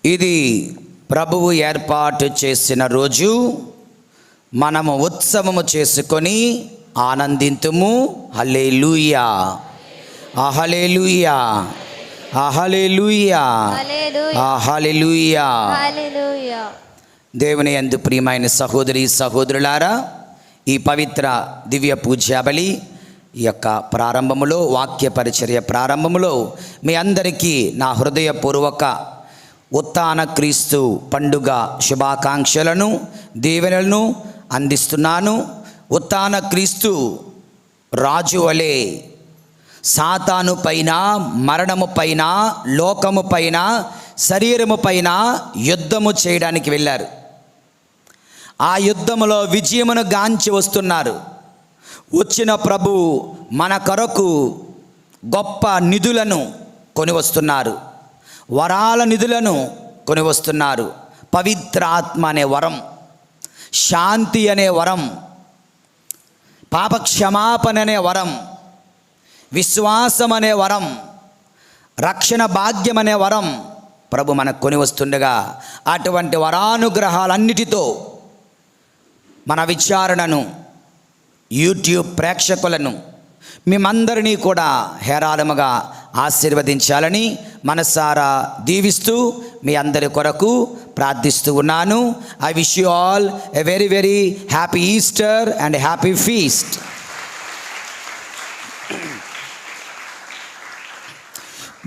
ఇది ప్రభువు ఏర్పాటు చేసిన రోజు. మనము ఉత్సవము చేసుకొని ఆనందింతుము. హల్లెలూయా, హల్లెలూయా, హల్లెలూయా, హల్లెలూయా. దేవుని యందు ప్రియమైన సహోదరి సహోదరులారా, ఈ పవిత్ర దివ్య పూజ్యాబలి ఈ యొక్క ప్రారంభములో, వాక్య పరిచర్య ప్రారంభములో మీ అందరికీ నా హృదయపూర్వక ఉత్థాన క్రీస్తు పండుగ శుభాకాంక్షలను, దీవెనలను అందిస్తున్నాను. ఉత్థాన క్రీస్తు రాజు వలె సాతాను పైన, మరణము పైన, లోకము పైన, శరీరము పైన యుద్ధము చేయడానికి వెళ్ళారు. ఆ యుద్ధములో విజయమును గాంచి వస్తున్నారు. వచ్చిన ప్రభు మన కొరకు గొప్ప నిధులను కొని వస్తున్నారు, వరాల నిధులను కొని వస్తున్నారు. పవిత్ర ఆత్మ అనే వరం, శాంతి అనే వరం, పాపక్షమాపణ అనే వరం, విశ్వాసం అనే వరం, రక్షణ భాగ్యం అనే వరం ప్రభు మనకు కొని వస్తుండగా, అటువంటి వరానుగ్రహాలన్నిటితో మన విచారణను, యూట్యూబ్ ప్రేక్షకులను, మేమందరినీ కూడా హేరాళముగా ఆశీర్వదించాలని మనసారా దీవిస్తూ మీ అందరి కొరకు ప్రార్థిస్తూ ఉన్నాను. I wish you all a very very happy Easter and happy feast.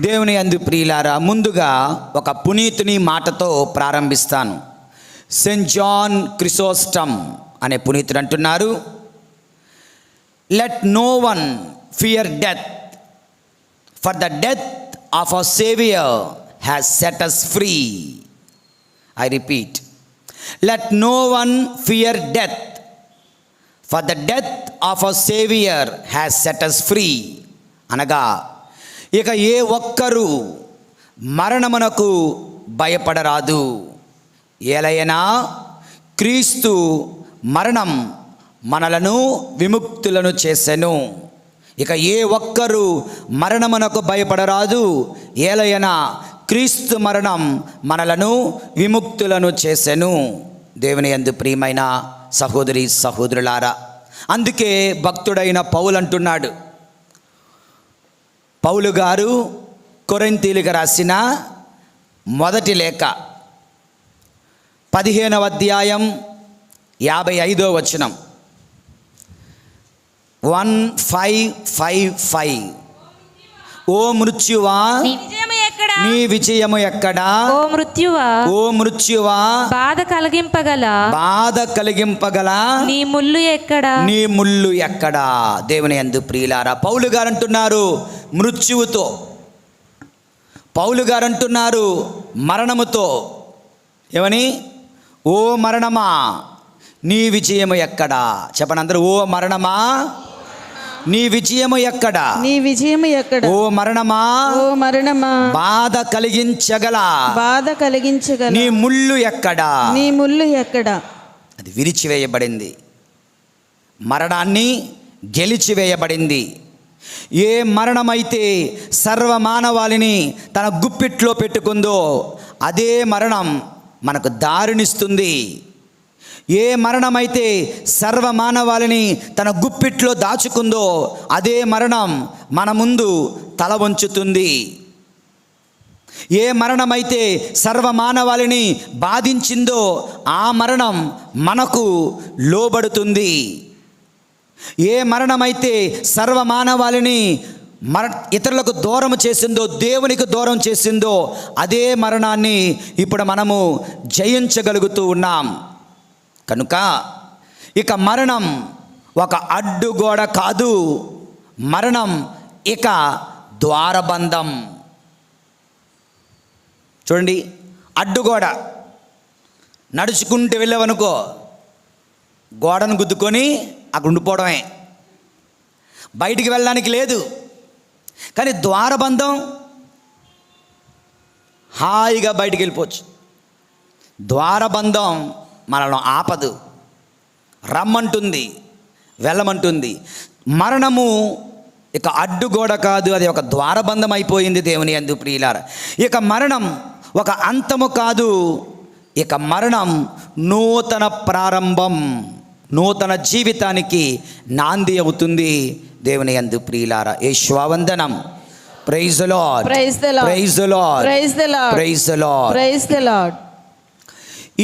దేవుని యందు ప్రియులారా, ముందుగా ఒక పునీతుని మాటతో ప్రారంభిస్తాను. సెయింట్ జాన్ క్రిసోస్టమ్ అనే పునీతుడు అంటున్నారు, let no one fear death, for the death of our saviour has set us free. I repeat, let no one fear death, for the death of our saviour has set us free. అనగా ఇక ఏ ఒక్కరూ మరణమునకు భయపడరాదు. ఎలయనా క్రీస్తు మరణం మనలను విముక్తులను చేసెను. ఇక ఏ ఒక్కరూ మరణమునకు భయపడరాదు. ఏలయనా క్రీస్తు మరణం మనలను విముక్తులను చేసెను. దేవుని యందు ప్రియమైన సహోదరి సహోదరులారా, అందుకే భక్తుడైన పౌలు అంటున్నాడు, పౌలు గారు కొరింథీయులకు రాసిన మొదటి లేఖ 15వ అధ్యాయం 55వ వచనం, 1555, ఓ మృత్యువా నీ విజయము ఎక్కడా, ఓ మృత్యువా, ఓ మృత్యువా బాధ కలిగింపగల నీ ముళ్ళు ఎక్కడా, నీ ముళ్ళు ఎక్కడా. దేవుని యందు ప్రియులారా, పౌలు గారు అంటున్నారు మృత్యువుతో, పౌలు గారు అంటున్నారు మరణముతో, ఏమని, ఓ మరణమా నీ విజయము ఎక్కడా. చెప్పండి అందరూ, ఓ మరణమా నీ విజయము ఎక్కడా, నీ విజయము ఎక్కడా, ఓ మరణమా, ఓ మరణమా బాధ కలిగించగల నీ ముళ్ళు ఎక్కడా, నీ ముళ్ళు ఎక్కడా. అది విరిచివేయబడింది, మరణాన్ని గెలిచివేయబడింది. ఏ మరణమైతే సర్వమానవాళిని తన గుప్పిట్లో పెట్టుకుందో అదే మరణం మనకు దారినిస్తుంది. ఏ మరణమైతే సర్వమానవాళిని తన గుప్పిట్లో దాచుకుందో అదే మరణం మన ముందు తల వంచుతుంది. ఏ మరణమైతే సర్వమానవాళిని బాధించిందో ఆ మరణం మనకు లోబడుతుంది. ఏ మరణమైతే సర్వమానవాళిని ఇతరులకు దూరం చేసిందో, దేవునికి దూరం చేసిందో అదే మరణాన్ని ఇప్పుడు మనము జయించగలుగుతూ ఉన్నాం. కనుక ఇక మరణం ఒక అడ్డుగోడ కాదు, మరణం ఇక ద్వారబంధం. చూడండి, అడ్డుగోడ, నడుచుకుంటూ వెళ్ళావనుకో గోడను గుద్దుకొని అక్కడ ఉండిపోవడమే, బయటికి వెళ్ళడానికి లేదు. కానీ ద్వారబంధం హాయిగా బయటికి వెళ్ళిపోవచ్చు. ద్వారబంధం మనల్ని ఆపదు, రమ్మంటుంది, వెళ్ళమంటుంది. మరణము ఇక అడ్డుగోడ కాదు, అది ఒక ద్వారబంధం అయిపోయింది. దేవుని యందు ప్రియులారా, ఇక మరణం ఒక అంతము కాదు, ఇక మరణం నూతన ప్రారంభం, నూతన జీవితానికి నాంది అవుతుంది. దేవుని యందు ప్రియులారా, యేషువందనం. Praise the lord, praise the lord, praise the lord, praise the lord, praise the lord. Praise the lord.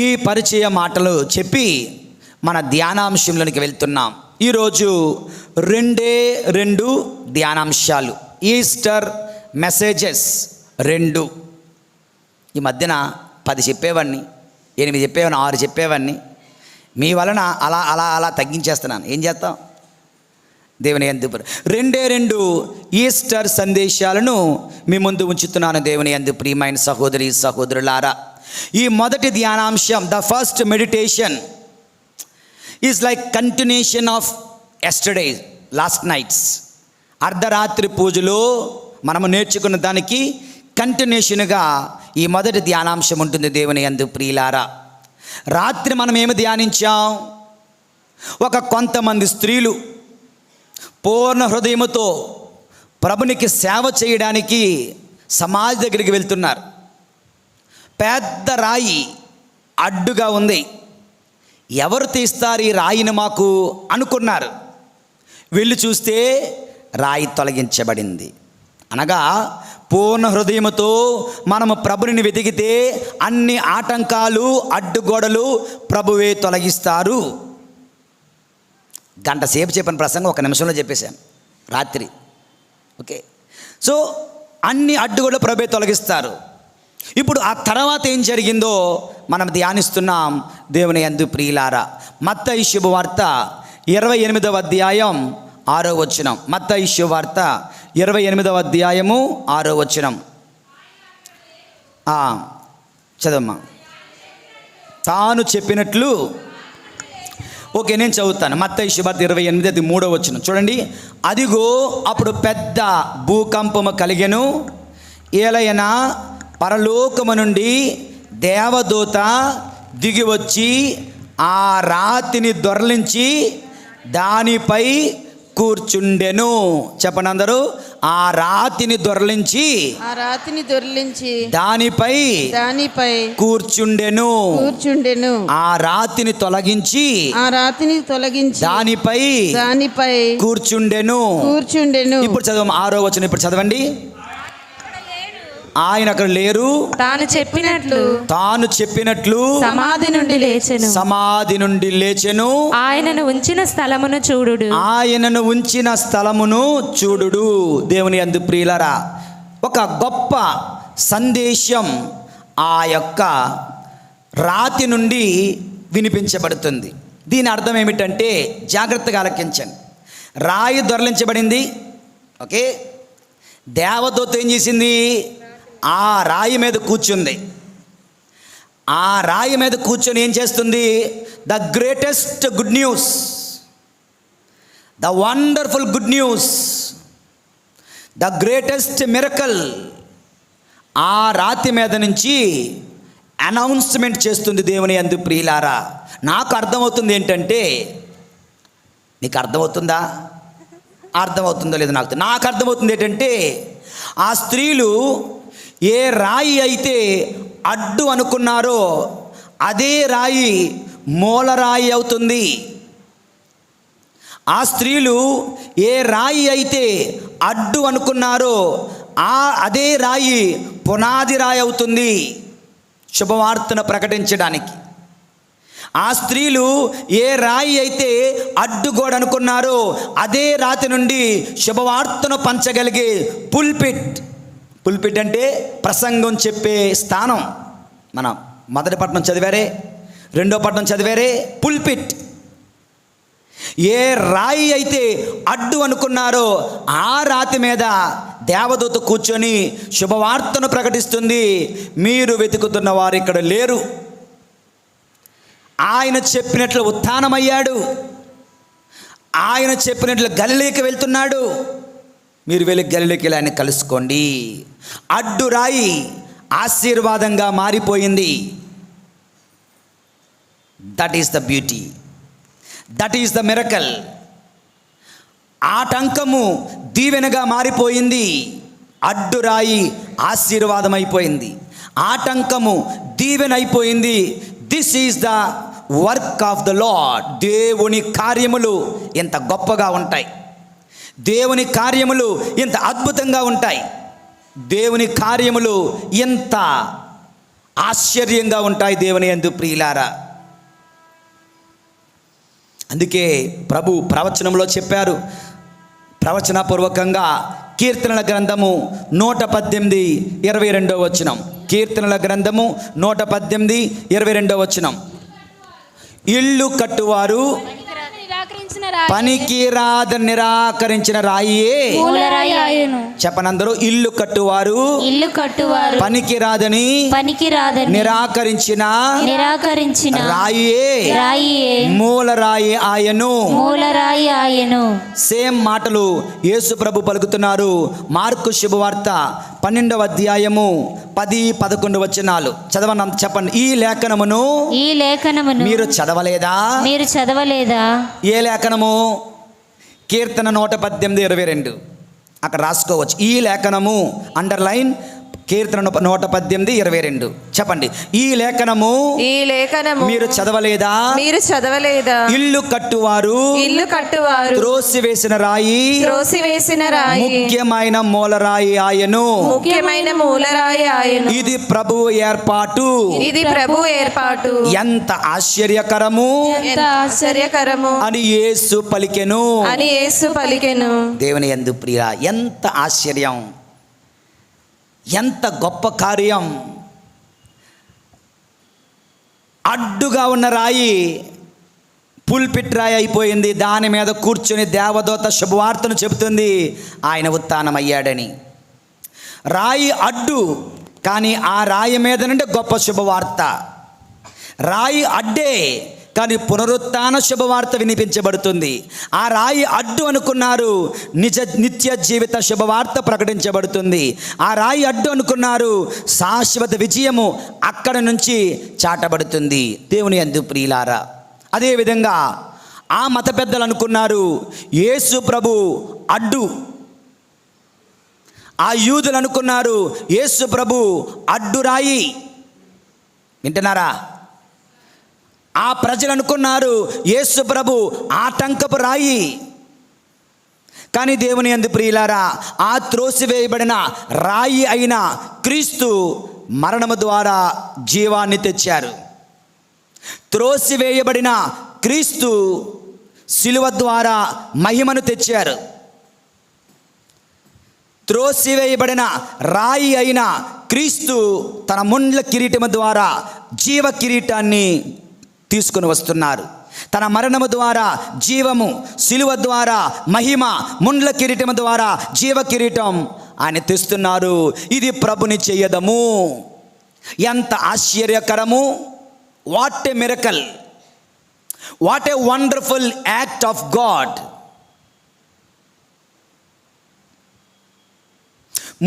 ఈ పరిచయ మాటలు చెప్పి మన ధ్యానాంశంలోనికి వెళ్తున్నాం. ఈరోజు 2 ధ్యానాంశాలు, ఈస్టర్ మెసేజెస్ 2. ఈ మధ్యన 10 చెప్పేవాడిని, 8 చెప్పేవాడిని, 6 చెప్పేవాడిని. మీ వలన అలా అలా అలా తగ్గించేస్తున్నాను. ఏం చేస్తాం? దేవుని యందు 2 ఈస్టర్ సందేశాలను మీ ముందు ఉంచుతున్నాను. దేవుని యందు ప్రియమైన సహోదరి సహోదరులారా, ఈ మొదటి ధ్యానాంశం, the first meditation is like continuation of yesterday, last nights. అర్ధరాత్రి పూజలో మనము నేర్చుకున్న దానికి కంటిన్యూషన్గా ఈ మొదటి ధ్యానాంశం ఉంటుంది. దేవుని యందు ప్రియులారా, రాత్రి మనం ఏమి ధ్యానించాం? కొంతమంది స్త్రీలు పూర్ణ హృదయముతో ప్రభునికి సేవ చేయడానికి సమాజ్ దగ్గరికి వెళ్తున్నారు. పెద్ద రాయి అడ్డుగా ఉంది. ఎవరు తీస్తారు ఈ రాయిని మాకు అనుకున్నారు. వెళ్ళి చూస్తే రాయి తొలగించబడింది. అనగా పూర్ణ హృదయముతో మనము ప్రభుని వెతికితే అన్ని ఆటంకాలు, అడ్డుగోడలు ప్రభువే తొలగిస్తారు. గంట సేపు చెప్పిన ప్రసంగం 1 నిమిషంలో చెప్పేశాను రాత్రి. ఓకే, సో అన్ని అడ్డుగోడలు ప్రభువే తొలగిస్తారు. ఇప్పుడు ఆ తర్వాత ఏం జరిగిందో మనం ధ్యానిస్తున్నాం. దేవుని యందు ప్రియులారా, మత్తయి శుభవార్త 28వ అధ్యాయం 6వ వచనం. మత్తయి శుభవార్త 28వ అధ్యాయము 6వ వచనం. చదవమ్మా. తాను చెప్పినట్లు, ఓకే నేను చదువుతాను. మత్తయి శుభవార్త 28 3వ వచనం చూడండి. అదిగో అప్పుడు పెద్ద భూకంపము కలిగెను, ఏలయన పరలోకము నుండి దేవదూత దిగివచ్చి ఆ రాతిని దొర్లించి దానిపై కూర్చుండెను. చెప్పండి అందరూ. ఆ రాతిని దొర్లించి దానిపై కూర్చుండెను. ఆ రాతిని తొలగించి దానిపై కూర్చుండెను. ఇప్పుడు చదవం 6వ వచనం. ఇప్పుడు చదవండి. ఆయన అక్కడ లేరు, తాను చెప్పినట్లు సమాధి నుండి లేచెను. ఆయనను ఉంచిన స్థలమును చూడుడు. దేవుని యందు ప్రియులారా, ఒక గొప్ప సందేశం ఆ యొక్క రాతి నుండి వినిపించబడుతుంది. దీని అర్థం ఏమిటంటే, జాగ్రత్తగా ఆలకించండి. రాయి దొరలించబడింది. ఓకే, దేవదూత ఏం చేసింది? ఆ రాయి మీద కూర్చుంది. ఆ రాయి మీద కూర్చొని ఏం చేస్తుంది? The greatest good news, the wonderful good news, the greatest miracle ఆ రాతి మీద నుంచి అనౌన్స్మెంట్ చేస్తుంది. దేవుని యందు ప్రియులారా, నాకు అర్థమవుతుంది ఏంటంటే, నీకు అర్థమవుతుందా? అర్థమవుతుందో లేదో నాకు అర్థమవుతుంది ఏంటంటే, ఆ స్త్రీలు ఏ రాయి అయితే అడ్డు అనుకున్నారో అదే రాయి మూలరాయి అవుతుంది. ఆ స్త్రీలు ఏ రాయి అయితే అడ్డు అనుకున్నారో అదే రాయి పునాది రాయి అవుతుంది శుభవార్తను ప్రకటించడానికి. ఆ స్త్రీలు ఏ రాయి అయితే అడ్డుగోడ అనుకున్నారో అదే రాతి నుండి శుభవార్తను పంచగలిగే పుల్పిట్ అంటే ప్రసంగం చెప్పే స్థానం. మనం మొదటి పట్టణం చదివారే, రెండో పట్టణం చదివారే, పుల్పిట్. ఏ రాయి అయితే అడ్డు అనుకున్నారో ఆ రాతి మీద దేవదూత కూర్చొని శుభవార్తను ప్రకటిస్తుంది. మీరు వెతుకుతున్న వారు ఇక్కడ లేరు. ఆయన చెప్పినట్లు ఉత్థానమయ్యాడు. ఆయన చెప్పినట్లు గలిలీకి వెళ్తున్నాడు. మీరు వెళ్ళి గలిలీకి ఆయన కలుసుకోండి. అడ్డు రాయి ఆశీర్వాదంగా మారిపోయింది. That is the beauty, that is the miracle. ఆటంకము దీవెనగా మారిపోయింది. అడ్డు రాయి ఆశీర్వాదం అయిపోయింది. ఆటంకము దీవెన అయిపోయింది. This is the work of the lord. దేవుని కార్యములు ఎంత గొప్పగా ఉంటాయి, దేవుని కార్యములు ఎంత అద్భుతంగా ఉంటాయి, దేవుని కార్యములు ఎంత ఆశ్చర్యంగా ఉంటాయి దేవుని యందు ప్రియులారా. అందుకే ప్రభు ప్రవచనంలో చెప్పారు, ప్రవచనపూర్వకంగా కీర్తనల గ్రంథము 118:22. కీర్తనల గ్రంథము 118:22. ఇల్లు కట్టువారు పనికిరాద నిరాకరించిన రాయియే చెప్పనందరూ. ఇల్లు కట్టువారు పనికిరాదని నిరాకరించిన రాయియే మూలరాయి ఆయను. సేమ్ మాటలు యేసు ప్రభు పలుకుతున్నారు. మార్కు శుభవార్త 12వ అధ్యాయము 10-11 వచనాలు చెప్పండి. ఈ లేఖనమును మీరు చదవలేదా? ఏ లేఖనము? కీర్తన 118:22. అక్కడ రాసుకోవచ్చు. ఈ లేఖనము అండర్లైన్ కీర్తన 118:22. చెప్పండి. ఈ లేఖనము మీరు చదవలేదా? ఇల్లు కట్టువారు త్రోసివేసిన రాయి ముఖ్యమైన మూలరాయి ఆయను. ఇది ప్రభువు ఏర్పాటు. ఎంత ఆశ్చర్యకరము అని యేసు పలికెను. దేవుని యందు ప్రియ, ఎంత ఆశ్చర్యం, ఎంత గొప్ప కార్యం. అడ్డుగా ఉన్న రాయి పుల్పిట్ రాయి అయిపోయింది. దాని మీద కూర్చొని దేవదూత శుభవార్తను చెబుతుంది, ఆయన ఉత్థానమయ్యాడని. రాయి అడ్డు, కానీ ఆ రాయి మీద నుండి గొప్ప శుభవార్త. రాయి అడ్డే, కానీ పునరుత్థాన శుభవార్త వినిపించబడుతుంది. ఆ రాయి అడ్డు అనుకున్నారు, నిత్య జీవిత శుభవార్త ప్రకటించబడుతుంది. ఆ రాయి అడ్డు అనుకున్నారు, శాశ్వత విజయము అక్కడ నుంచి చాటబడుతుంది. దేవుని యందు ప్రియులారా, అదేవిధంగా ఆ మత పెద్దలు అనుకున్నారు యేసు ప్రభు అడ్డు. ఆ యూదులు అనుకున్నారు యేసు ప్రభు అడ్డు రాయి. వింటున్నారా? ఆ ప్రజలు అనుకున్నారు యేసు ప్రభు ఆటంకపు రాయి. కానీ దేవుని యందు ప్రియులారా, ఆ త్రోసివేయబడిన రాయి అయిన క్రీస్తు మరణము ద్వారా జీవాన్ని తెచ్చారు. త్రోసివేయబడిన క్రీస్తు శిలువ ద్వారా మహిమను తెచ్చారు. త్రోసివేయబడిన రాయి అయిన క్రీస్తు తన ముండ్ల కిరీటము ద్వారా జీవ కిరీటాన్ని తీసుకుని వస్తున్నారు. తన మరణము ద్వారా జీవము, శిలువ ద్వారా మహిమ, ముండ్ల కిరీటము ద్వారా జీవ కిరీటం ఆయన తెస్తున్నారు. ఇది ప్రభుని చేయదము. ఎంత ఆశ్చర్యకరము! What a miracle, what a wonderful act of God.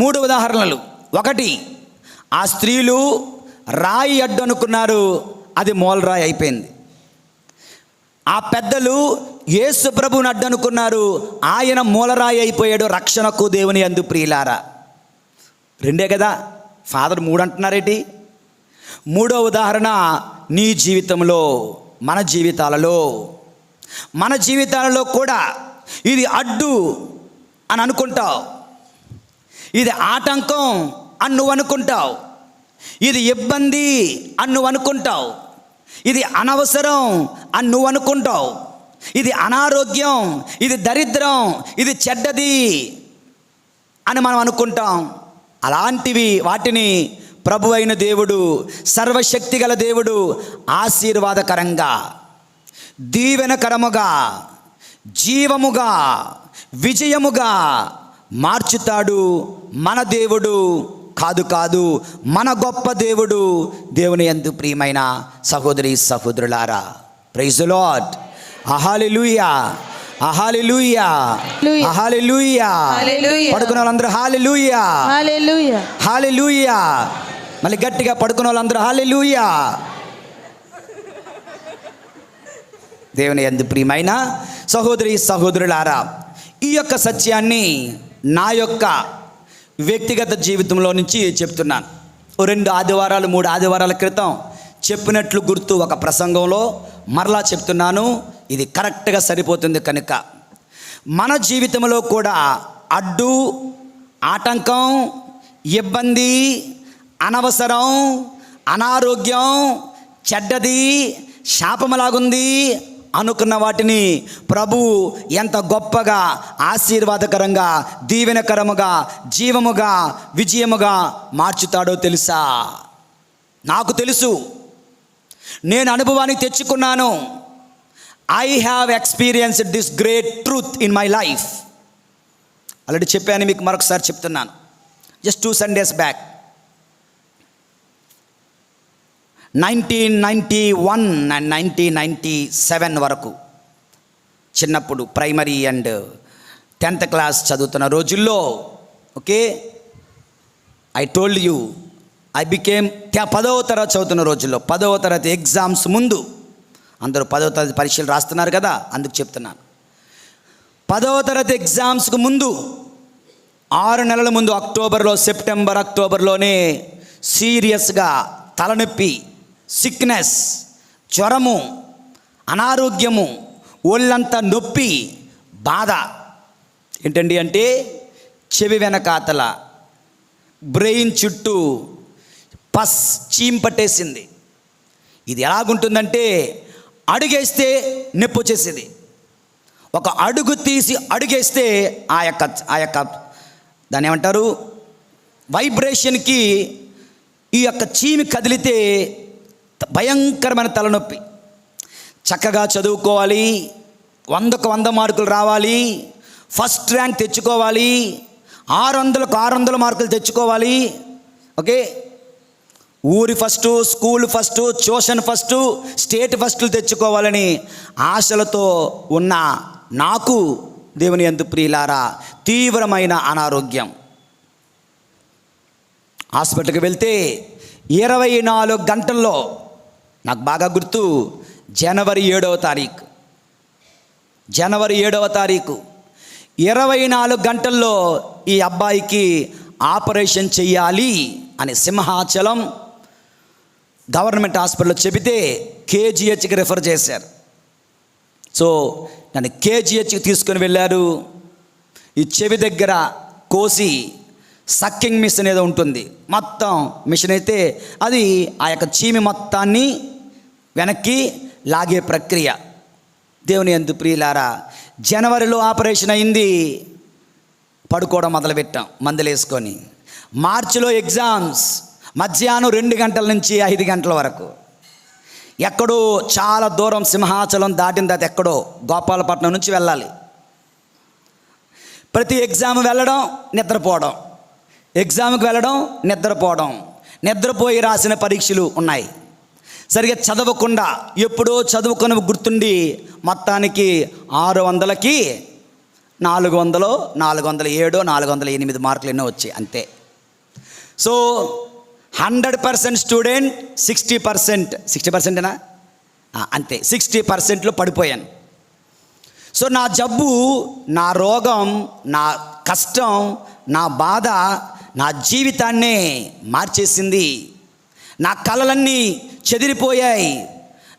3 ఉదాహరణలు. 1, ఆ స్త్రీలు రాయి అడ్డు అనుకున్నారు, అది మూలరాయి అయిపోయింది. ఆ పెద్దలు యేసు ప్రభువుని అడ్డు అనుకున్నారు, ఆయన మూలరాయి అయిపోయాడు రక్షణకు. దేవుని యందు ప్రియులారా, 2 కదా, ఫాదర్ 3 అంటున్నారేంటి? 3వ ఉదాహరణ నీ జీవితంలో, మన జీవితాలలో కూడా ఇది అడ్డు అని అనుకుంటావు, ఇది ఆటంకం అని నువ్వు అనుకుంటావు, ఇది ఇబ్బంది అని నువ్వు అనుకుంటావు, ఇది అనవసరం అని నువ్వు అనుకుంటావు, ఇది అనారోగ్యం, ఇది దరిద్రం, ఇది చెడ్డది అని మనం అనుకుంటాం. అలాంటివి వాటిని ప్రభు అయిన దేవుడు, సర్వశక్తి గల దేవుడు ఆశీర్వాదకరంగా, దీవెనకరముగా, జీవముగా, విజయముగా మార్చుతాడు. మన దేవుడు కాదు, మన గొప్ప దేవుడు. దేవుని యందు ప్రియమైన సహోదరి సహోదరులారా, ప్రైజ్ ది లార్డ్. హల్లెలూయా, హల్లెలూయా, హల్లెలూయా. పడుకున్న వాళ్ళందరూ హల్లెలూయా, హల్లెలూయా. మళ్ళీ గట్టిగా పడుకున్న వాళ్ళందరూ హల్లెలూయా. దేవుని యందు ప్రియమైన సహోదరి సహోదరులారా, ఈ యొక్క సత్యాన్ని నా యొక్క వ్యక్తిగత జీవితంలో నుంచి చెప్తున్నాను. 2 ఆదివారాలు 3 ఆదివారాల క్రితం చెప్పినట్లు గుర్తు ఒక ప్రసంగంలో మరలా చెప్తున్నాను. ఇది కరెక్ట్గా సరిపోతుంది. కనుక మన జీవితంలో కూడా అడ్డు, ఆటంకం, ఇబ్బంది, అనవసరం, అనారోగ్యం, చెడ్డది, శాపములాగుంది అనుకున్న వాటిని ప్రభువు ఎంత గొప్పగా, ఆశీర్వాదకరంగా, దీవెనకరముగా, జీవముగా, విజయముగా మార్చుతాడో తెలుసా? నాకు తెలుసు. నేను అనుభవానికి తెచ్చుకున్నాను. I have experienced this great truth in my life. Already చెప్పాను, మీకు మరొకసారి చెప్తున్నాను. జస్ట్ 2 Sundays బ్యాక్ 1991 and 1997 వరకు, చిన్నప్పుడు ప్రైమరీ అండ్ 10th క్లాస్ చదువుతున్న రోజుల్లో, okay, I told you I became 10వ తరగతి చదువుతున్న రోజుల్లో, 10వ తరగతి ఎగ్జామ్స్ ముందు, అందరూ 10వ తరగతి పరీక్షలు రాస్తున్నారు కదా, అందుకు చెప్తున్నాను. 10వ తరగతి ఎగ్జామ్స్కు ముందు 6 నెలల ముందు సెప్టెంబర్ అక్టోబర్లోనే సీరియస్గా తలనొప్పి, సిక్నెస్, జ్వరము, అనారోగ్యము, ఒళ్ళంతా నొప్పి, బాధ. ఏంటండి అంటే చెవి వెనకాతల బ్రెయిన్ చుట్టూ చీమ్ పట్టేసింది. ఇది ఎలాగుంటుందంటే అడుగేస్తే నొప్పి వచ్చేసేది. ఒక అడుగు తీసి అడుగేస్తే ఆ యొక్క దాన్ని ఏమంటారు, వైబ్రేషన్కి ఈ యొక్క చీమి కదిలితే భయంకరమైన తలనొప్పి. చక్కగా చదువుకోవాలి, 100కు 100 మార్కులు రావాలి, ఫస్ట్ ర్యాంక్ తెచ్చుకోవాలి, 600కు 600 మార్కులు తెచ్చుకోవాలి, ఓకే, ఊరి first, school first, tuition first, state ఫస్టులు తెచ్చుకోవాలని ఆశలతో ఉన్న నాకు, దేవుని యందు ప్రియులారా, తీవ్రమైన అనారోగ్యం. హాస్పిటల్కి వెళ్తే 24 గంటల్లో, నాకు బాగా గుర్తు, జనవరి 7వ తారీఖు 24 గంటల్లో ఈ అబ్బాయికి ఆపరేషన్ చెయ్యాలి అని సింహాచలం గవర్నమెంట్ హాస్పిటల్లో చెబితే కేజీహెచ్కి రిఫర్ చేశారు. సో నన్ను కేజీహెచ్కి తీసుకొని వెళ్ళారు. ఈ చెవి దగ్గర కోసి సక్కింగ్ మిషన్ ఏదో ఉంటుంది, మొత్తం మిషన్ అయితే అది ఆ యొక్క చీమి మొత్తాన్ని వెనక్కి లాగే ప్రక్రియ. దేవుని యందు ప్రియులారా, జనవరిలో ఆపరేషన్ అయింది, పడుకోవడం మొదలుపెట్టాం మందులు వేసుకొని. మార్చిలో ఎగ్జామ్స్, మధ్యాహ్నం 2 గంటల నుంచి 5 గంటల వరకు. ఎక్కడో చాలా దూరం, సింహాచలం దాటిన తర్వాత ఎక్కడో గోపాలపట్నం నుంచి వెళ్ళాలి. ప్రతి ఎగ్జామ్ వెళ్ళడం, నిద్రపోవడం, ఎగ్జామ్కి వెళ్ళడం, నిద్రపోవడం, నిద్రపోయి రాసిన పరీక్షలు ఉన్నాయి. సరిగ్గా చదవకుండా ఎప్పుడో చదువుకొని గుర్తుండి మొత్తానికి 600కి 400, 407, 408 మార్కులు ఎన్నో వచ్చాయి అంతే. సో 100% స్టూడెంట్ 60%, అంతే, 60%లో పడిపోయాను. సో నా జబ్బు, నా రోగం, నా కష్టం, నా బాధ నా జీవితాన్నే మార్చేసింది. నా కలలన్నీ చెదిరిపోయాయి,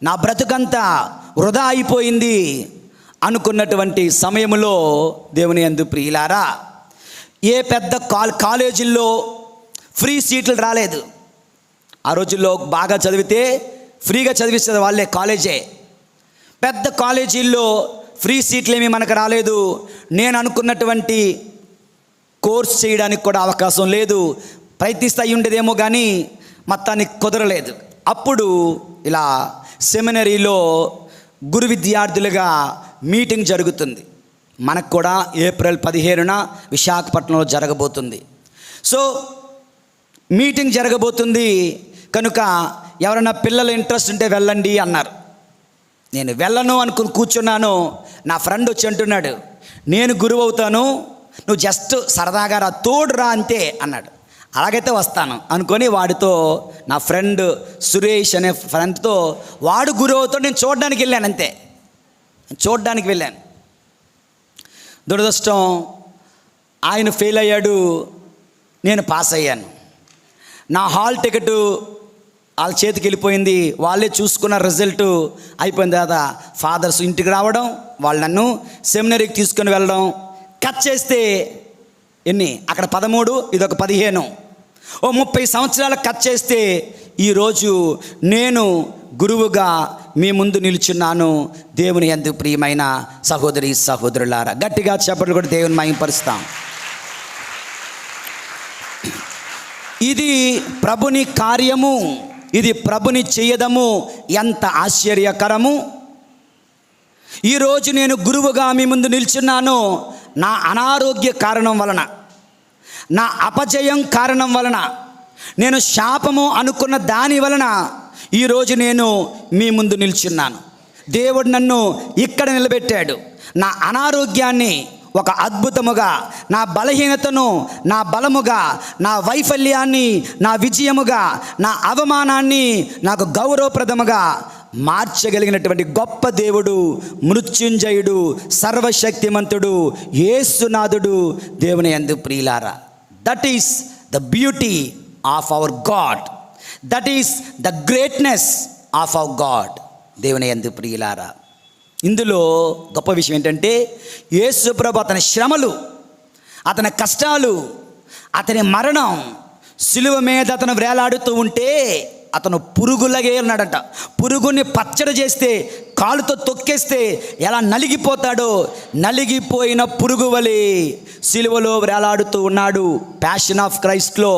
నా బ్రతుకంతా వృధా అయిపోయింది అనుకున్నటువంటి సమయంలో, దేవుని యందు ప్రియులారా, ఏ పెద్ద కాలేజీల్లో ఫ్రీ సీట్లు రాలేదు. ఆ రోజుల్లో బాగా చదివితే ఫ్రీగా చదివిస్తుంది వాళ్ళే, కాలేజే. పెద్ద కాలేజీల్లో ఫ్రీ సీట్లేమీ మనకు రాలేదు. నేను అనుకున్నటువంటి కోర్స్ చేయడానికి కూడా అవకాశం లేదు. ప్రయత్నిస్తే అయి ఉండేదేమో కానీ మొత్తానికి కుదరలేదు. అప్పుడు ఇలా సెమినరీలో గురు విద్యార్థులుగా మీటింగ్ జరుగుతుంది. మనకు కూడా ఏప్రిల్ 15న విశాఖపట్నంలో జరగబోతుంది. సో మీటింగ్ జరగబోతుంది కనుక ఎవరైనా పిల్లల ఇంట్రెస్ట్ ఉంటే వెళ్ళండి అన్నారు. నేను వెళ్ళను అనుకుని కూర్చున్నాను. నా ఫ్రెండ్ వచ్చి అంటున్నాడు, నేను గురువు అవుతాను, నువ్వు జస్ట్ సరదాగా రా, తోడు రా అంతే అన్నాడు. అలాగైతే వస్తాను అనుకొని వాడితో, నా ఫ్రెండ్ సురేష్ అనే ఫ్రెండ్తో, వాడు గురువు అవుతాడు, నేను చూడడానికి వెళ్ళాను అంతే. చూడడానికి వెళ్ళాను. దురదృష్టం, ఆయన ఫెయిల్ అయ్యాడు, నేను పాస్ అయ్యాను. నా హాల్ టికెట్ వాళ్ళ చేతికి వెళ్ళిపోయింది, వాళ్ళే చూసుకున్న రిజల్ట్ అయిపోయిన తర్వాత ఫాదర్స్ ఇంటికి రావడం, వాళ్ళు నన్ను సెమినరీకి తీసుకొని వెళ్ళడం. కట్ చేస్తే ఎన్ని అక్కడ 13, ఇదొక 15, ఓ 30 సంవత్సరాలు కట్ చేస్తే ఈరోజు నేను గురువుగా మీ ముందు నిలుచున్నాను. దేవుని యందు ప్రియమైన సహోదరి సహోదరులారా, గట్టిగా చెప్పట్లు కూడా దేవుని మహిమపరుస్తాం. ఇది ప్రభుని కార్యము, ఇది ప్రభుని చేయదము. ఎంత ఆశ్చర్యకరము! ఈరోజు నేను గురువుగా మీ ముందు నిల్చున్నాను. నా అనారోగ్య కారణం వలన, నా అపజయం కారణం వలన, నేను శాపము అనుకున్న దాని వలన ఈరోజు నేను మీ ముందు నిల్చున్నాను. దేవుడు నన్ను ఇక్కడ నిలబెట్టాడు. నా అనారోగ్యాన్ని ఒక అద్భుతముగా, నా బలహీనతను నా బలముగా, నా వైఫల్యాన్ని నా విజయముగా, నా అవమానాన్ని నాకు గౌరవప్రదముగా మార్చగలిగినటువంటి గొప్ప దేవుడు, మృత్యుంజయుడు, సర్వశక్తిమంతుడు, యేసునాథుడు. దేవుని యందు ప్రియులారా, that is the beauty of our God, that is the greatness of our God. దేవుని యందు ప్రియులారా, ఇందులో గొప్ప విషయం ఏంటంటే యేసు ప్రభు అతని శ్రమలు, అతని కష్టాలు, అతని మరణం, సిలువ మీద అతను వేలాడుతూ ఉంటే అతను పురుగులగే ఉన్నాడట. పురుగుని పచ్చడి చేస్తే, కాలుతో తొక్కేస్తే ఎలా నలిగిపోతాడో, నలిగిపోయిన పురుగు వలె సిలువలో వేలాడుతూ ఉన్నాడు. ప్యాషన్ ఆఫ్ క్రైస్ట్లో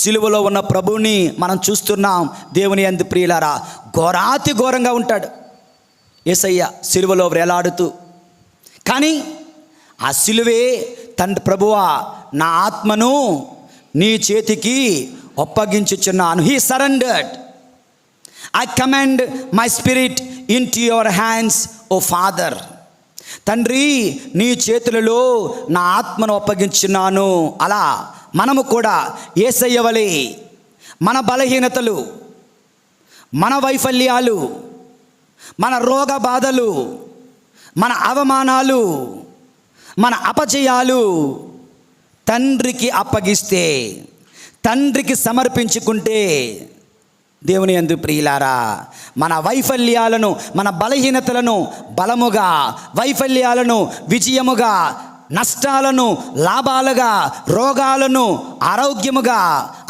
సిలువలో ఉన్న ప్రభువుని మనం చూస్తున్నాం. దేవుని యందు ప్రియులారా, ఘోరాతి ఘోరంగా ఉంటాడు యేసయ్య సిలువలో వేలాడుతూ. కానీ ఆ సిలువే తండ్రి, ప్రభువా నా ఆత్మను నీ చేతికి ఒప్పగించుచున్నాను. He surrendered. I command my spirit into your hands O father. తండ్రి, నీ చేతులలో నా ఆత్మను ఒప్పగించున్నాను. అలా మనము కూడా యేసయ్య వలె మన బలహీనతలు, మన వైఫల్యాలు, మన రోగ బాధలు, మన అవమానాలు, మన అపజయాలు తండ్రికి అప్పగిస్తే, తండ్రికి సమర్పించుకుంటే, దేవుని యందు ప్రియులారా, మన వైఫల్యాలను, మన బలహీనతలను బలముగా, వైఫల్యాలను విజయముగా, నష్టాలను లాభాలుగా, రోగాలను ఆరోగ్యముగా,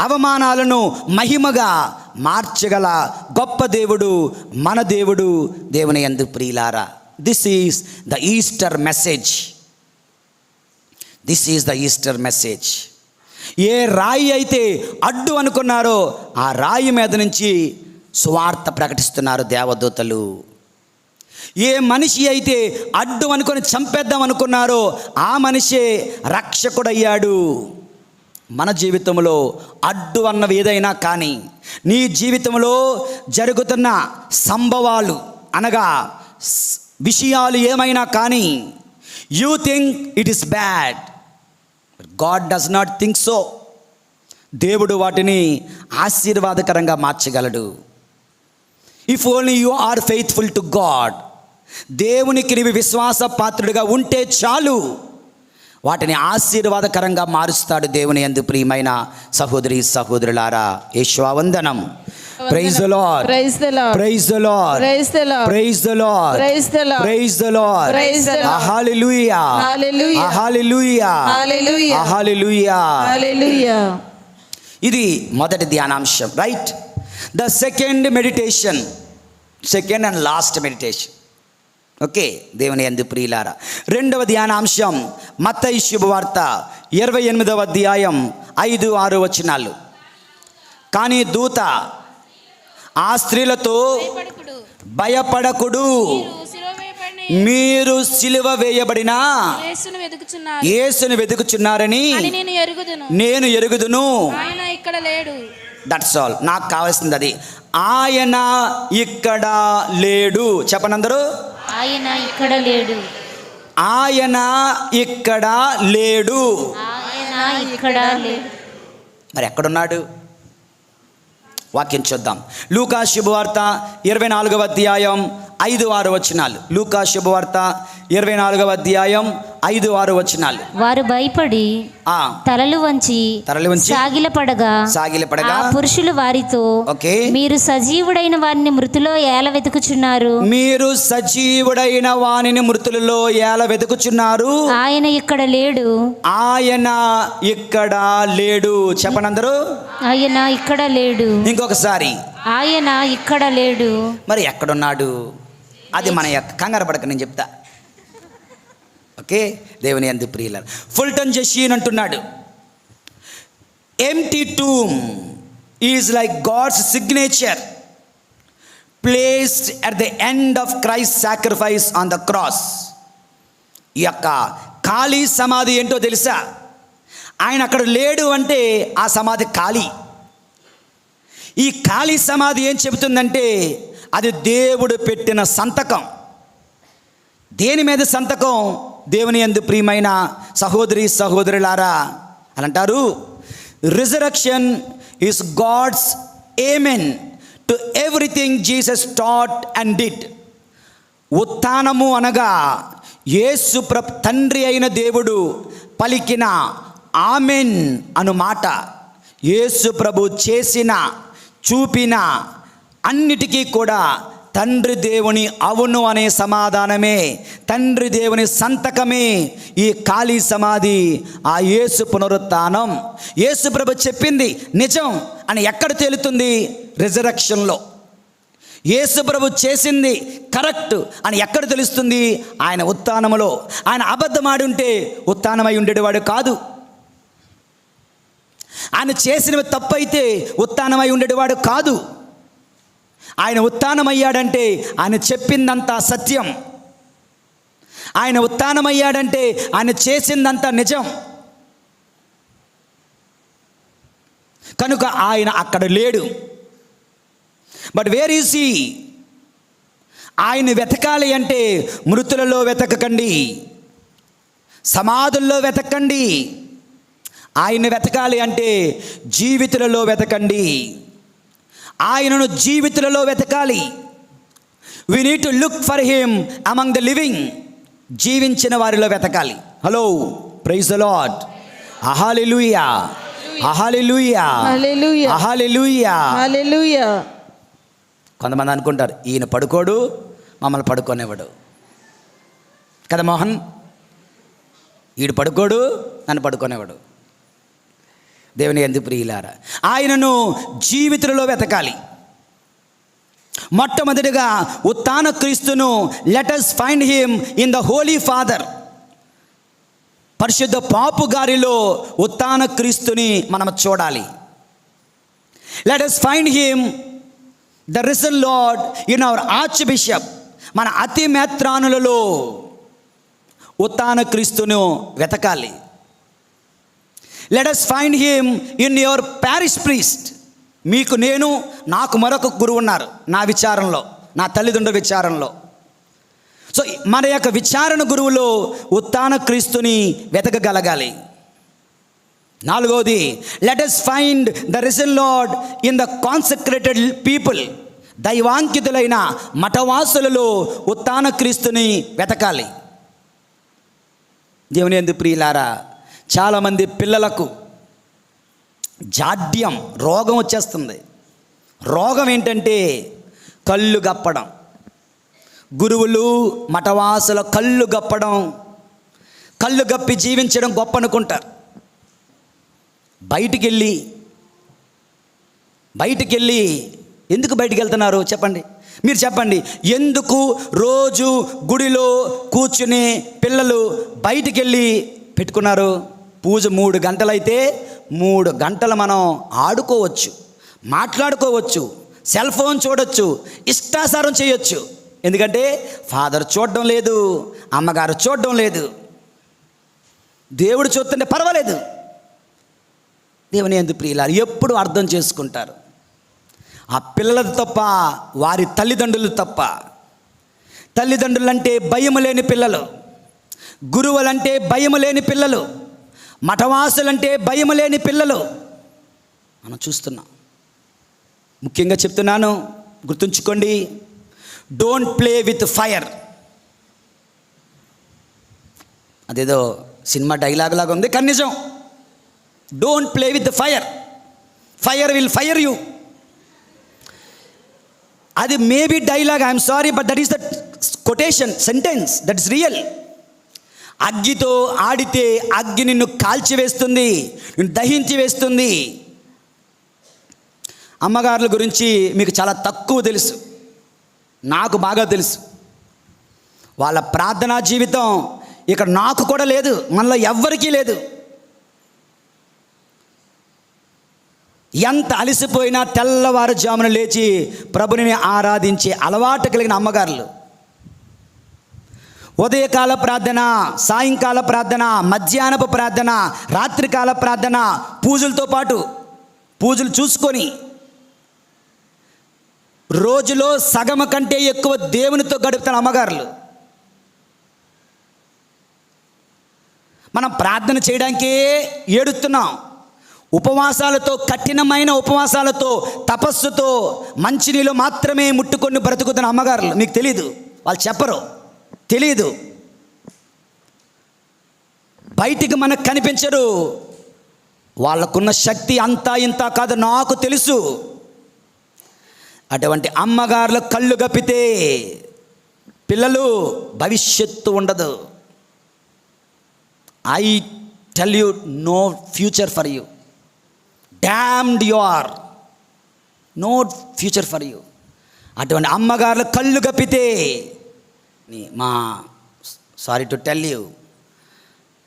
అవమానాలను మహిమగా మార్చగల గొప్ప దేవుడు మన దేవుడు. దేవుని యందు ప్రియులారా, this is the Easter message. This is the Easter message. ఏ రాయి అయితే అడ్డు అనుకున్నారో ఆ రాయి మీద నుంచి సువార్త ప్రకటిస్తున్నారు దేవదూతలు. ఏ మనిషి అయితే అడ్డు అనుకొని చంపేద్దాం అనుకున్నారో ఆ మనిషే రక్షకుడయ్యాడు. మన జీవితంలో అడ్డు అన్నవి ఏదైనా కానీ, నీ జీవితంలో జరుగుతున్న సంభవాలు అనగా విషయాలు ఏమైనా కానీ, you think it is bad, God does not think so. దేవుడు వాటిని ఆశీర్వాదకరంగా మార్చగలడు. If only you are faithful to God. దేవునికి నీవు విశ్వాస పాత్రుడిగా ఉంటే చాలు, వాటిని ఆశీర్వాదకరంగా మారుస్తాడు. దేవుని యందు ప్రియమైన సహోదరి సహోదరులారా, యేషువందనం. Praise the lord, praise the lord, praise the lord, praise the lord, praise the lord, praise the lord, praise the lord, praise the lord. హల్లెలూయా, హల్లెలూయా, హల్లెలూయా, హల్లెలూయా, హల్లెలూయా, హల్లెలూయా. ఇది మొదటి ధ్యానాంశం, right? The second meditation, second and last meditation. Okay, దేవుని యందు ప్రియులారా, రెండవ ధ్యానాంశం మత్తయి శుభవార్త 28వ అధ్యాయం 5-6 వచనాలు. కానీ దూత ఆ స్త్రీలతో, భయపడకుడు, మీరు సిలువ వేయబడిన యేసును వెతుకుచున్నారని నేను ఎరుగుదును. That's all. నాకు కావాల్సింది అది. ఆయన ఇక్కడ లేడు. చెప్పనందరూ, ఆయన ఇక్కడ లేడు, ఆయన ఇక్కడ లేడు, ఆయన ఇక్కడ లేడు. మరి ఎక్కడున్నాడు? వాక్యం చూద్దాం. లూకా శుభవార్త 24వ అధ్యాయం 5-6 వచనాలు. లూకా శుభవార్త 24వ అధ్యాయం 5, 6 వచనాలు. వారు భయపడి ఆ, తలలు వంచి సాగిలపడగా సాగిలపడగా ఆ పురుషులు వారితో, ఓకే, మీరు సజీవుడైన వారిని మృతులో ఏల వెతుకుచున్నారు, మీరు సజీవుడైన వానిని మృతులలో ఏల వెతుకుచున్నారు, ఆయన ఇక్కడ లేడు, ఆయన ఇక్కడ లేడు. చెప్పండి అందరూ, ఆయన ఇక్కడ లేడు, ఇంకొకసారి, ఆయన ఇక్కడ లేడు. మరి ఎక్కడున్నాడు? అది మన యొక్క కంగారు పడక, నేను చెప్తా. ఓకే, దేవుని యందు ప్రియులారా, ఫుల్టన్ జెషీన్ అంటున్నాడు, empty tomb is like God's signature placed at the end of Christ sacrifice on the cross. ఈ యొక్క ఖాళీ సమాధి ఏంటో తెలుసా? ఆయన అక్కడ లేడు అంటే ఆ సమాధి ఖాళీ. ఈ ఖాళీ సమాధి ఏం చెబుతుందంటే అది దేవుడు పెట్టిన సంతకం. దేని మీద సంతకం? దేవుని యందు ప్రియమైన సహోదరి సహోదరులారా అని అంటారు, resurrection is God's amen to everything Jesus taught and did. ఉత్థానము అనగా యేసు తండ్రి అయిన దేవుడు పలికిన ఆమెన్ అను మాట. యేసు ప్రభు చేసిన చూపిన అన్నిటికీ కూడా తండ్రి దేవుని అవును అనే సమాధానమే, తండ్రి దేవుని సంతకమే ఈ ఖాళీ సమాధి, ఆ యేసు పునరుత్థానం. యేసు ప్రభు చెప్పింది నిజం అని ఎక్కడ తేలుతుంది? రిజరక్షన్లో. యేసు ప్రభు చేసింది కరెక్ట్ అని ఎక్కడ తెలుస్తుంది? ఆయన ఉత్థానములో. ఆయన అబద్ధమాడి ఉంటే ఉత్థానమై ఉండేవాడు కాదు. ఆయన చేసినవి తప్పైతే ఉత్థానమై ఉండేవాడు కాదు. ఆయన ఉత్థానమయ్యాడంటే ఆయన చెప్పిందంతా సత్యం. ఆయన ఉత్థానమయ్యాడంటే ఆయన చేసిందంతా నిజం. కనుక ఆయన అక్కడ లేడు. But where is he? ఆయన వెతకాలి అంటే మృతులలో వెతకకండి, సమాధుల్లో వెతకండి. ఆయన వెతకాలి అంటే జీవితులలో వెతకండి. ఆయనను జీవితులలో వెతకాలి. We need to look for him among the living. జీవించిన వారిలో వెతకాలి. Hello, praise the Lord, hallelujah, hallelujah, hallelujah, hallelujah, hallelujah. కొంతమంది అనుకుంటారు ఈయన పడుకోడు, మమ్మల్ని పడుకోనివ్వడు కదా మోహన్, ఈడు పడుకోడు, నన్ను పడుకోనివ్వడు. దేవుని యందు ప్రియులారా, ఆయనను జీవితులలో వెతకాలి. మొట్టమొదటిగా ఉత్థాన క్రీస్తును let us find him in the holy father. పరిశుద్ధ పాపు గారిలో ఉత్థాన క్రీస్తుని మనం చూడాలి. Let us find him the risen lord in our archbishop. మన అతి మేత్రానులలో ఉత్థాన క్రీస్తును వెతకాలి. Let us find him in your parish priest. మీకు నేను, నాకు మరొక గురువు ఉన్నారు నా విచారంలో, నా తల్లిదండ్రుల విచారంలో. సో మన యొక్క విచారణ గురువులో ఉత్థాన క్రీస్తుని వెతకగలగాలి. నాలుగవది, let us find the risen lord in the consecrated people. దైవాంకితులైన మఠవాసులలో ఉత్థాన క్రీస్తుని వెతకాలి. దేవుని యందు ప్రియులారా, చాలామంది పిల్లలకు జాడ్యం, రోగం వచ్చేస్తుంది. రోగం ఏంటంటే కళ్ళు గప్పడం. గురువులు మఠవాసుల కళ్ళు గప్పడం, కళ్ళు గప్పి జీవించడం గొప్ప అనుకుంటారు. బయటికి వెళ్ళి ఎందుకు బయటికి వెళ్తున్నారు చెప్పండి? మీరు చెప్పండి, ఎందుకు రోజు గుడిలో కూర్చుని పిల్లలు బయటికి వెళ్ళి పెట్టుకున్నారు? పూజ 3 గంటలైతే 3 గంటలు మనం ఆడుకోవచ్చు, మాట్లాడుకోవచ్చు, సెల్ ఫోన్ చూడొచ్చు, ఇష్టాసారం చేయొచ్చు. ఎందుకంటే ఫాదర్ చూడడం లేదు, అమ్మగారు చూడడం లేదు, దేవుడు చూస్తుంటే పర్వాలేదు. దేవుని యందు ప్రియులారా, ఎప్పుడు అర్థం చేసుకుంటారు? ఆ పిల్లలది తప్ప, వారి తల్లిదండ్రులు తప్ప. తల్లిదండ్రులంటే భయం లేని పిల్లలు, గురువులంటే భయం లేని పిల్లలు, మఠవాసులంటే భయం లేని పిల్లలు మనం చూస్తున్నాం. ముఖ్యంగా చెప్తున్నాను, గుర్తుంచుకోండి, డోంట్ ప్లే విత్ ఫైర్. అదేదో సినిమా డైలాగ్ లాగా ఉంది, కానీ నిజం. Don't play with the fire, fire will fire you. అది maybe dialogue, I'm sorry, but that is the quotation sentence, that is real. అగ్గితో ఆడితే అగ్గి నిన్ను కాల్చివేస్తుంది, నిన్ను దహించి వేస్తుంది. అమ్మగారుల గురించి మీకు చాలా తక్కువ తెలుసు, నాకు బాగా తెలుసు. వాళ్ళ ప్రార్థనా జీవితం ఇక్కడ నాకు కూడా లేదు, మనలో ఎవ్వరికీ లేదు. ఎంత అలసిపోయినా తెల్లవారుజామున లేచి ప్రభుని ఆరాధించే అలవాటు కలిగిన అమ్మగారులు. ఉదయకాల ప్రార్థన, సాయంకాల ప్రార్థన, మధ్యాహ్నపు ప్రార్థన, రాత్రికాల ప్రార్థన, పూజలతో పాటు పూజలు చూసుకొని రోజులో సగం కంటే ఎక్కువ దేవునితో గడుపుతున్న అమ్మగారులు. మనం ప్రార్థన చేయడానికే ఏడుస్తున్నాం. ఉపవాసాలతో, కఠినమైన ఉపవాసాలతో, తపస్సుతో మంచినీళ్ళు మాత్రమే ముట్టుకొని బ్రతుకుతున్న అమ్మగారులు. మీకు తెలీదు, వాళ్ళు చెప్పరు, తెలీదు, బయటికి మనకు కనిపించరు. వాళ్ళకున్న శక్తి అంతా ఇంత కాదు, నాకు తెలుసు. అటువంటి అమ్మగారుల కళ్ళు గప్పితే పిల్లలు భవిష్యత్తు ఉండదు. I tell you, no future for you. Damned you are, no future for you. అటువంటి అమ్మగారుల కళ్ళు గప్పితే మా సారీ టు టెల్ యూ,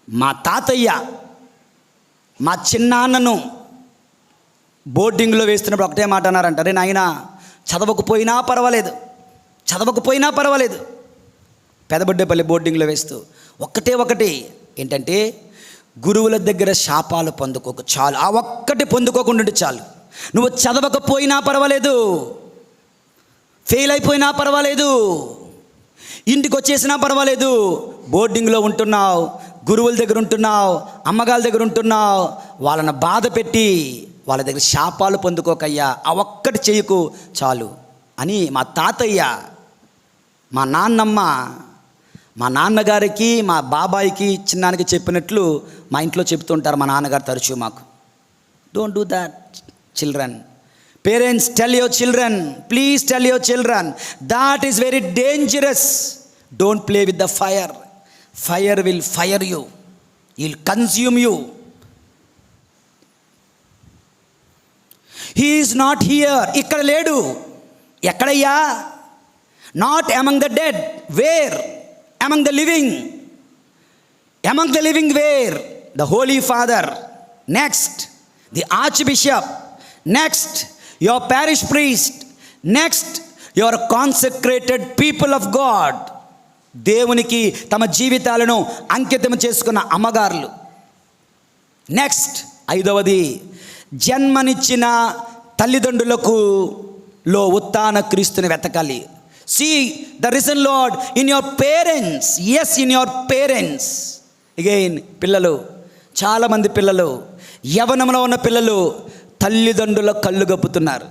మా తాతయ్య మా చిన్నాన్నను బోర్డింగ్లో వేస్తున్నప్పుడు ఒకటే మాట అన్నారంట, రే నాయన చదవకపోయినా పర్వాలేదు, చదవకపోయినా పర్వాలేదు. పెదబొడ్డేపల్లి బోర్డింగ్లో వేస్తూ ఒకటి ఏంటంటే, గురువుల దగ్గర శాపాలు పొందుకోకు చాలు, ఆ ఒక్కటి పొందుకోకుండా ఉంటే చాలు. నువ్వు చదవకపోయినా పర్వాలేదు, ఫెయిల్ అయిపోయినా పర్వాలేదు, ఇంటికి వచ్చేసినా పర్వాలేదు, బోర్డింగ్లో ఉంటున్నావు, గురువుల దగ్గర ఉంటున్నావు, అమ్మగారి దగ్గర ఉంటున్నావు, వాళ్ళని బాధ పెట్టి వాళ్ళ దగ్గర శాపాలు పొందుకోకయ్యా, ఆ ఒక్కటి చేయకు చాలు అని మా తాతయ్య, మా నాన్నమ్మ, మా నాన్నగారికి, మా బాబాయికి, చిన్నానికి చెప్పినట్లు మా ఇంట్లో చెప్తుంటారు మా నాన్నగారు తరచూ మాకు. Don't do that children. Parents, tell your children, please tell your children, that is very dangerous. Don't play with the fire, fire will fire you, will consume you. He is not here, ఇక్కడ లేడు. ఎక్కడయ్యా? Not among the dead, where? Among the living. Among the living where? The holy father, next the archbishop, next your parish priest, next your consecrated people of God. దేవునికి తమ జీవితాలను అంకితం చేసుకున్న అమ్మగారులు. Next 5వది, జన్మనిచ్చిన తల్లిదండ్రులకు లో ఉత్థాన క్రీస్తుని వెతకాలి. See the risen Lord in your parents. Yes, in your parents. Again, పిల్లలు, చాలామంది పిల్లలు, యవ్వనంలో ఉన్న పిల్లలు తల్లిదండ్రుల కళ్ళు గప్పుతున్నారు,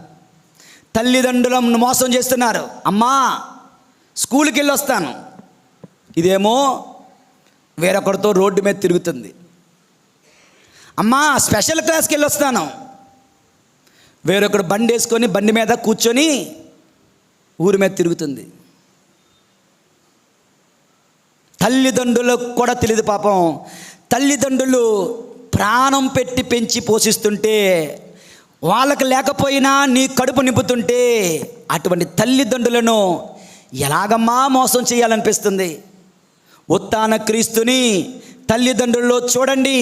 తల్లిదండ్రులను మోసం చేస్తున్నారు. అమ్మా స్కూల్కి వెళ్ళి వస్తాను, ఇదేమో వేరొకరితో రోడ్డు మీద తిరుగుతుంది. అమ్మా స్పెషల్ క్లాస్కి వెళ్ళి వస్తాను, వేరొకరు బండి వేసుకొని బండి మీద కూర్చొని ఊరి మీద తిరుగుతుంది. తల్లిదండ్రులకు కూడా తెలియదు పాపం. తల్లిదండ్రులు ప్రాణం పెట్టి పెంచి పోషిస్తుంటే, వాళ్ళకి లేకపోయినా నీ కడుపు నింపుతుంటే, అటువంటి తల్లిదండ్రులను ఎలాగమ్మా మోసం చేయాలనిపిస్తుంది. ఉత్థాన క్రీస్తుని తల్లిదండ్రుల్లో చూడండి,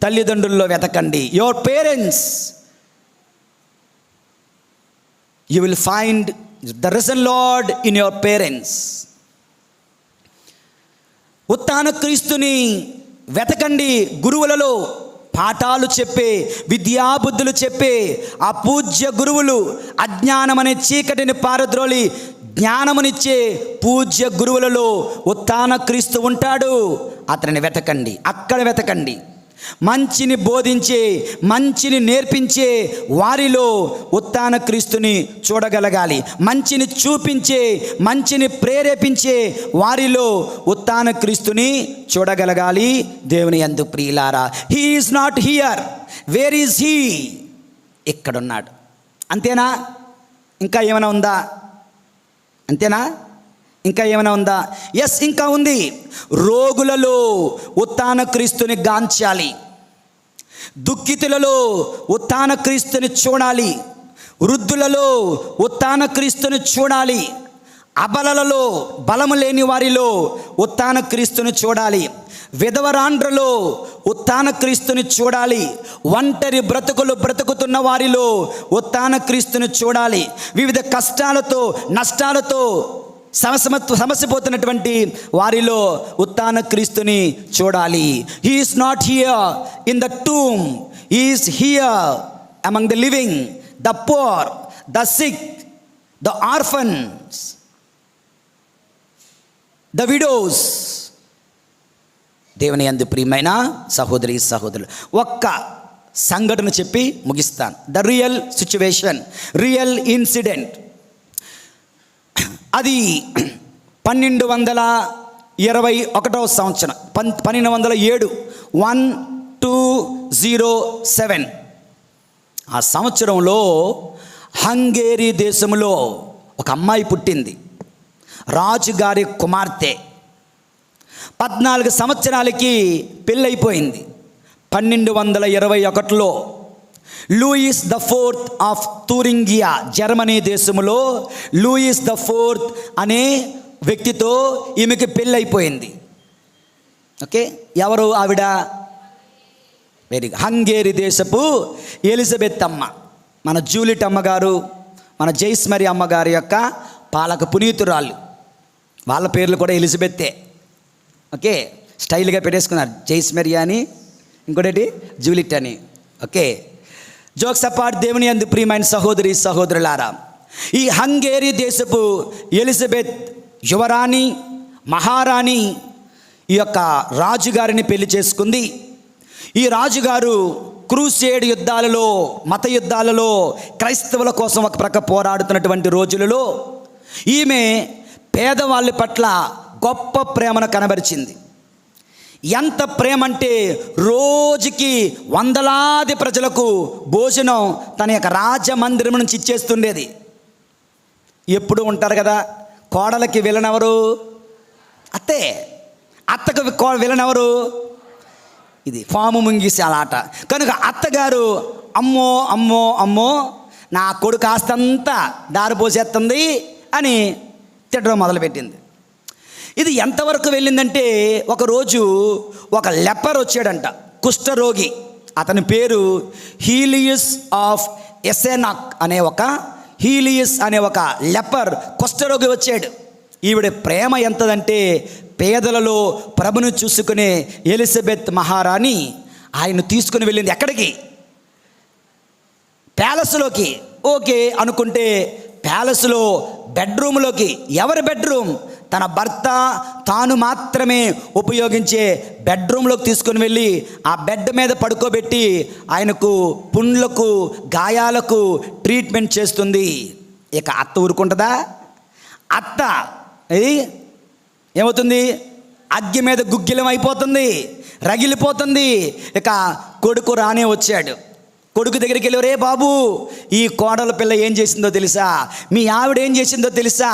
తల్లిదండ్రుల్లో వెతకండి. Your parents, you will find the risen lord in your parents. ఉత్థాన క్రీస్తుని వెతకండి. గురువులలో పాఠాలు చెప్పే, విద్యాబుద్ధులు చెప్పే ఆ పూజ్య గురువులు, అజ్ఞానమనే చీకటిని పారద్రోలి జ్ఞానమునిచ్చే పూజ్య గురువులలో ఉత్థాన క్రీస్తు ఉంటాడు. అతనిని వెతకండి, అక్కడ వెతకండి. మంచిని బోధించే, మంచిని నేర్పించే వారిలో ఉత్థాన క్రీస్తుని చూడగలగాలి. మంచిని చూపించే, మంచిని ప్రేరేపించే వారిలో ఉత్థాన క్రీస్తుని చూడగలగాలి. దేవుని యందు ప్రియులారా, he is not here, where is he? ఇక్కడున్నాడు. అంతేనా? ఇంకా ఏమైనా ఉందా? అంతేనా? ఇంకా ఏమైనా ఉందా? ఎస్, ఇంకా ఉంది. రోగులలో ఉత్థాన క్రీస్తుని గాంచాలి, దుఃఖితులలో ఉత్థాన క్రీస్తుని చూడాలి, వృద్ధులలో ఉత్థాన క్రీస్తుని చూడాలి, అబలలలో, బలము లేని వారిలో ఉత్థాన క్రీస్తుని చూడాలి, విధవరాండ్రలో ఉత్థాన క్రీస్తుని చూడాలి, ఒంటరి బ్రతుకులు బ్రతుకుతున్న వారిలో ఉత్థాన క్రీస్తుని చూడాలి, వివిధ కష్టాలతో, నష్టాలతో సమస్యపోతున్నటువంటి వారిలో ఉత్థాన క్రీస్తుని చూడాలి. He is not here in the tomb, he is here among the living, the poor, the sick, the orphans, the widows. దేవుని యందు ప్రియమైన సహోదరి సహోదరులు, ఒక్క సంఘటన చెప్పి ముగిస్తాను. The real situation, real incident. అది 1221 సంవత్సరం, 1207, 1207 ఆ సంవత్సరంలో హంగేరీ దేశంలో ఒక అమ్మాయి పుట్టింది, రాజుగారి కుమార్తె. 14 సంవత్సరాలకి పెళ్ళైపోయింది. 1221లో Louis the fourth of Thuringia, Germany దేశంలో లూయిస్ ద ఫోర్త్ అనే వ్యక్తితో ఈమెకి పెళ్ళైపోయింది. ఓకే, ఎవరు ఆవిడ? హంగేరీ దేశపు ఎలిజబెత్ అమ్మ, మన జూలిట్ అమ్మగారు, మన జైస్మరి అమ్మగారి యొక్క పాలక పునీతురాళ్ళు. వాళ్ళ పేర్లు కూడా ఎలిజబెత్తే. ఓకే, స్టైల్గా పెట్టేసుకున్నారు, జైస్మరి అని, ఇంకోటి జూలిట్ అని. Okay, jokes apart. దేవుని యందు ప్రియమైన సహోదరి సహోదరులారా, ఈ హంగేరీ దేశపు ఎలిజబెత్ యువరాణి, మహారాణి ఈ యొక్క రాజుగారిని పెళ్లి చేసుకుంది. ఈ రాజుగారు క్రూసేడ్ యుద్ధాలలో, మత యుద్ధాలలో క్రైస్తవుల కోసం ఒక ప్రక్క పోరాడుతున్నటువంటి రోజులలో ఈమె పేదవాళ్ళ పట్ల గొప్ప ప్రేమను కనబరిచింది. ఎంత ప్రేమ అంటే రోజుకి వందలాది ప్రజలకు భోజనం తన యొక్క రాజమందిరం నుంచి ఇచ్చేస్తుండేది. ఎప్పుడు ఉంటారు కదా, కోడలకి విలనెవరు? అత్తే. అత్తకు విలనెవరు? ఇది ఫాము ముంగిసి అలాట. కనుక అత్తగారు అమ్మో అమ్మో అమ్మో నా కొడుకు ఆస్తంతా దారిపోసేస్తుంది అని తిట్టడం మొదలుపెట్టింది. ఇది ఎంతవరకు వెళ్ళిందంటే, ఒకరోజు ఒక లెపర్ వచ్చాడంట, కుష్ఠరోగి. అతని పేరు హీలియస్ ఆఫ్ ఎసెనాక్ అనే ఒక లెపర్ కుష్ఠరోగి వచ్చాడు. ఈవిడ ప్రేమ ఎంతదంటే, పేదలలో ప్రభును చూసుకునే ఎలిజబెత్ మహారాణి ఆయన తీసుకుని వెళ్ళింది. ఎక్కడికి? ప్యాలెస్లోకి. ఓకే అనుకుంటే ప్యాలెస్లో బెడ్రూమ్లోకి. ఎవరి బెడ్రూమ్? తన భర్త తాను మాత్రమే ఉపయోగించే బెడ్రూమ్లోకి తీసుకుని వెళ్ళి ఆ బెడ్ మీద పడుకోబెట్టి ఆయనకు పుండ్లకు, గాయాలకు ట్రీట్మెంట్ చేస్తుంది. ఇక అత్త ఊరుకుంటుందా? అత్త ఏమవుతుంది? అగ్గి మీద గుగ్గిలం అయిపోతుంది, రగిలిపోతుంది. ఇక కొడుకు రానే వచ్చాడు. కొడుకు దగ్గరికి వెళ్ళి, రే బాబు, ఈ కోడల పిల్ల ఏం చేసిందో తెలుసా? మీ ఆవిడ ఏం చేసిందో తెలుసా?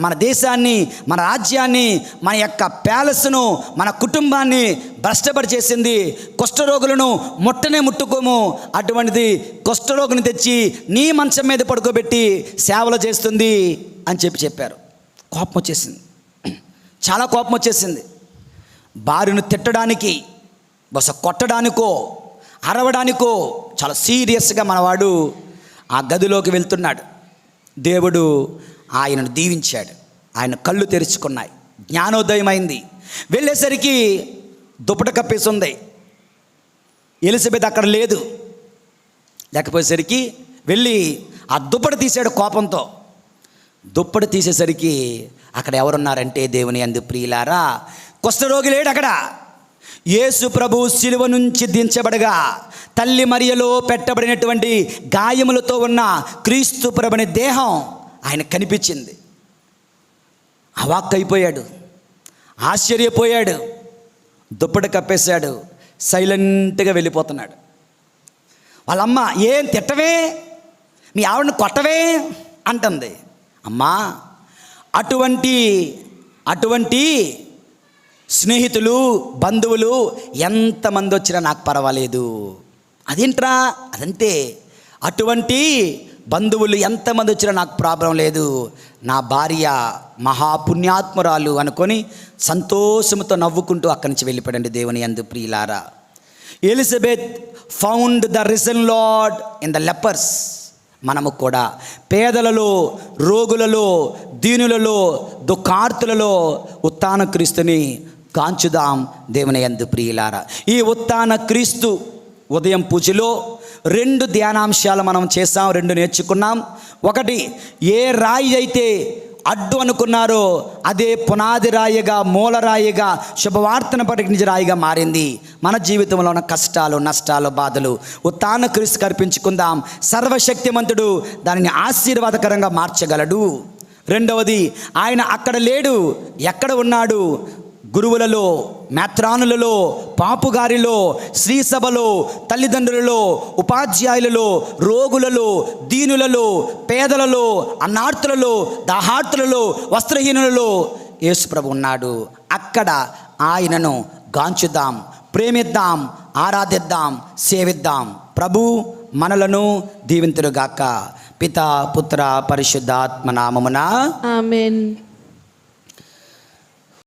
మన దేశాన్ని, మన రాజ్యాన్ని, మన యొక్క ప్యాలెస్ను, మన కుటుంబాన్ని భ్రష్టపడి చేసింది. కుష్ఠరోగులను ముట్టనే ముట్టుకోము, అటువంటిది కుష్ఠరోగిని తెచ్చి నీ మంచం మీద పడుకోబెట్టి సేవలు చేస్తుంది అని చెప్పారు. కోపం వచ్చేసింది, చాలా కోపం వచ్చేసింది. భార్యను తిట్టడానికి, బహుశా కొట్టడానికో, అరవడానికో చాలా సీరియస్గా మనవాడు ఆ గదిలోకి వెళ్తున్నాడు. దేవుడు ఆయనను దీవించాడు. ఆయన కళ్ళు తెరుచుకున్నాయి, జ్ఞానోదయం అయింది. వెళ్ళేసరికి దుప్పట కప్పేసి ఉంది. ఎలిజబెత్ అక్కడ లేదు. లేకపోయేసరికి వెళ్ళి ఆ దుప్పట తీశాడు కోపంతో. దుప్పట తీసేసరికి అక్కడ ఎవరున్నారంటే, దేవుని యందు ప్రియులారా, కుష్ఠరోగి లేడు అక్కడ. యేసు ప్రభు శిలువ నుంచి దించబడగా తల్లి మరియలో పెట్టబడినటువంటి గాయములతో ఉన్న క్రీస్తు ప్రభుని దేహం ఆయన కనిపించింది. అవాక్కైపోయాడు, ఆశ్చర్యపోయాడు, దుప్పటి కప్పేశాడు, సైలెంట్గా వెళ్ళిపోతున్నాడు. వాళ్ళమ్మ, ఏం తిట్టవే, మీ ఆవిడని కొట్టవే అంటుంది. అమ్మా, అటువంటి స్నేహితులు, బంధువులు ఎంతమంది వచ్చినా నాకు పర్వాలేదు. అదేంట్రా? అదంతే, అటువంటి బంధువులు ఎంతమంది వచ్చినా నాకు ప్రాబ్లం లేదు. నా భార్య మహాపుణ్యాత్మురాలు అనుకొని సంతోషంతో నవ్వుకుంటూ అక్కడి నుంచి వెళ్ళిపోయాడండి. దేవుని యందు ప్రియులారా, Elizabeth found the risen lord in the lepers. మనము కూడా పేదలలో, రోగులలో, దీనులలో, దుఃఖార్తులలో ఉత్థాన క్రీస్తుని కాంచుదాం. దేవుని యందు ప్రియులారా, ఈ ఉత్థాన క్రీస్తు ఉదయం పూజలో 2 ధ్యానాంశాలు మనం చేసాం, 2 నేర్చుకున్నాం. ఒకటి, ఏ రాయి అయితే అడ్డు అనుకున్నారో అదే పునాది రాయిగా, మూలరాయిగా, శుభవార్తను ప్రకటించే రాయిగా మారింది. మన జీవితంలో ఉన్న కష్టాలు, నష్టాలు, బాధలు ఉత్థాన క్రీస్తుకు అర్పించుకుందాం. సర్వశక్తిమంతుడు దానిని ఆశీర్వాదకరంగా మార్చగలడు. రెండవది, ఆయన అక్కడ లేడు, ఎక్కడ ఉన్నాడు? గురువులలో, మేత్రానులలో, పాపుగారిలో, శ్రీసభలో, తల్లిదండ్రులలో, ఉపాధ్యాయులలో, రోగులలో, దీనులలో, పేదలలో, అన్నార్తులలో, దాహార్తులలో, వస్త్రహీనులలో యేసుప్రభు ఉన్నాడు. అక్కడ ఆయనను గాంచుదాం, ప్రేమిద్దాం, ఆరాధిద్దాం, సేవిద్దాం. ప్రభు మనలను దీవింతురుగాక. పితా, పుత్ర, పరిశుద్ధాత్మ నామమున ఆమేన్.